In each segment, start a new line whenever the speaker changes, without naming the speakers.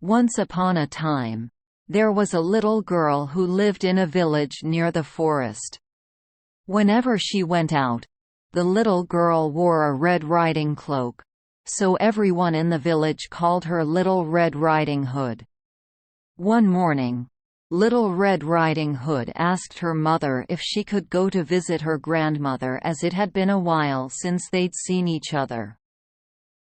Once upon a time, there was a little girl who lived in a village near the forest. Whenever she went out, the little girl wore a Red Riding cloak, so everyone in the village called her Little Red Riding Hood. One morning, Little Red Riding Hood asked her mother if she could go to visit her grandmother, as it had been a while since they'd seen each other.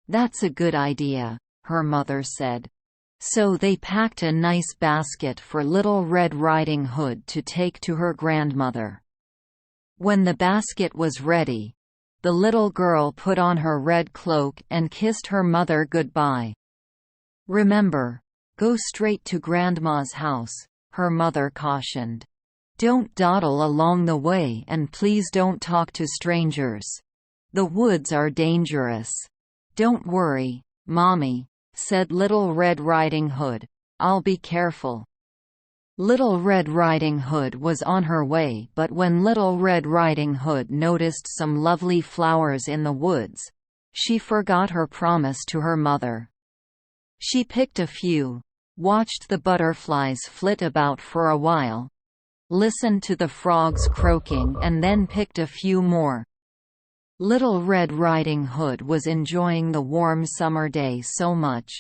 "That's a good idea," her mother said. So they packed a nice basket for Little Red Riding Hood to take to her grandmother. When the basket was ready, the little girl put on her red cloak and kissed her mother goodbye. "Remember, go straight to Grandma's house," her mother cautioned. "Don't dawdle along the way, and please don't talk to strangers. The woods are dangerous." "Don't worry, Mommy," said Little Red Riding Hood. "I'll be careful." Little Red Riding Hood was on her way, but when Little Red Riding Hood noticed some lovely flowers in the woods, she forgot her promise to her mother. She picked a few, watched the butterflies flit about for a while, listened to the frogs croaking, and then picked a few more. Little Red Riding Hood was enjoying the warm summer day so much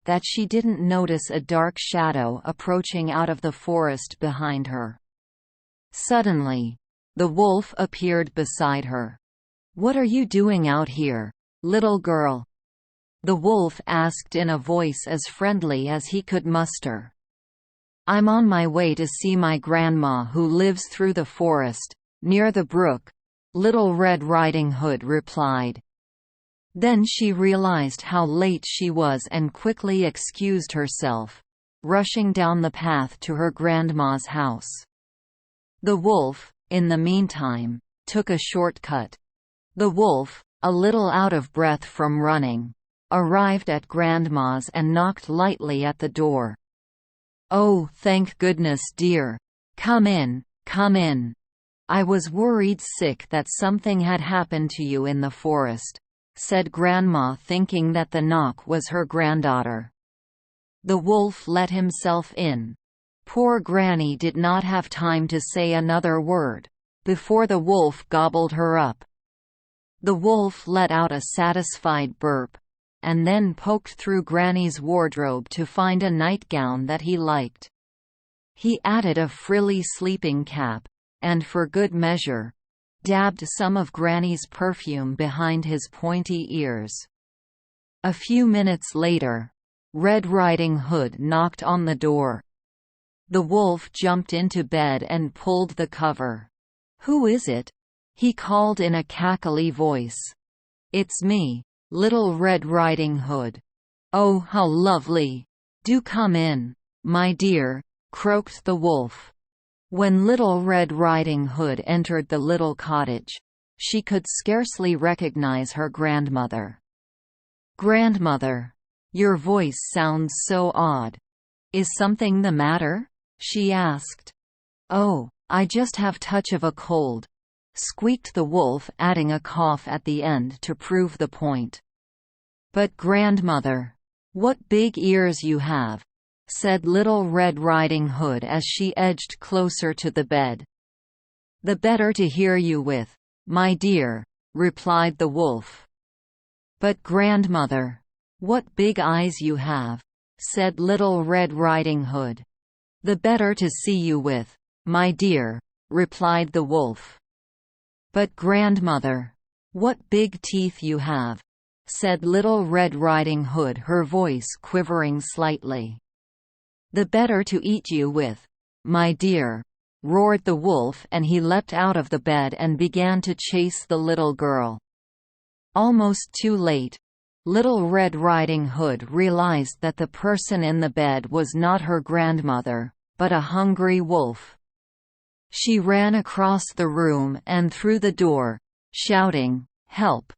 that she didn't notice a dark shadow approaching out of the forest behind her. Suddenly, the wolf appeared beside her. "What are you doing out here, little girl?" the wolf asked in a voice as friendly as he could muster. "I'm on my way to see my grandma who lives through the forest, near the brook," Little Red Riding Hood replied. Then she realized how late she was and quickly excused herself, rushing down the path to her grandma's house. The wolf, in the meantime, took a shortcut. The wolf, a little out of breath from running, arrived at Grandma's and knocked lightly at the door. "Oh, thank goodness, dear. Come in, come in. I was worried sick that something had happened to you in the forest," said Grandma, thinking that the knock was her granddaughter. The wolf let himself in. Poor Granny did not have time to say another word before the wolf gobbled her up. The wolf let out a satisfied burp, and then poked through Granny's wardrobe to find a nightgown that he liked. He added a frilly sleeping cap, and for good measure, dabbed some of Granny's perfume behind his pointy ears. A few minutes later, Red Riding Hood knocked on the door. The wolf jumped into bed and pulled the cover. "Who is it?" he called in a cackly voice. "It's me, Little Red Riding Hood." "Oh, how lovely! Do come in, my dear," croaked the wolf. When Little Red Riding Hood entered the little cottage, she could scarcely recognize her grandmother. "Grandmother, your voice sounds so odd. Is something the matter?" she asked. "Oh, I just have touch of a cold," squeaked the wolf, adding a cough at the end to prove the point. "But grandmother, what big ears you have," said Little Red Riding Hood as she edged closer to the bed. "The better to hear you with, my dear," replied the wolf. "But grandmother, what big eyes you have," said Little Red Riding Hood. "The better to see you with, my dear," replied the wolf. "But grandmother, what big teeth you have," said Little Red Riding Hood, her voice quivering slightly. "The better to eat you with, my dear," roared the wolf, and he leapt out of the bed and began to chase the little girl. Almost too late, Little Red Riding Hood realized that the person in the bed was not her grandmother, but a hungry wolf. She ran across the room and through the door, shouting, "Help!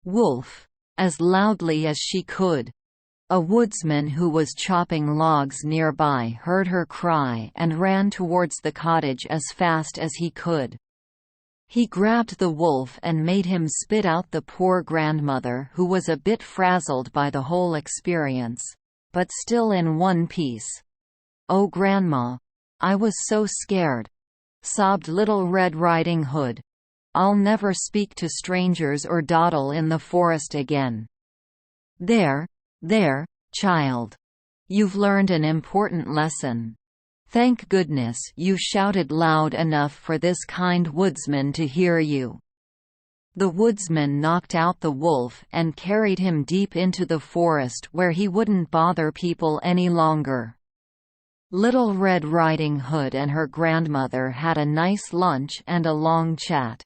Wolf!" as loudly as she could. A woodsman who was chopping logs nearby heard her cry and ran towards the cottage as fast as he could. He grabbed the wolf and made him spit out the poor grandmother, who was a bit frazzled by the whole experience. but still in one piece. "Oh, Grandma! I was so scared," sobbed Little Red Riding Hood. "I'll never speak to strangers or dawdle in the forest again." "There, there, child. You've learned an important lesson. Thank goodness you shouted loud enough for this kind woodsman to hear you." The woodsman knocked out the wolf and carried him deep into the forest where he wouldn't bother people any longer. Little Red Riding Hood and her grandmother had a nice lunch and a long chat.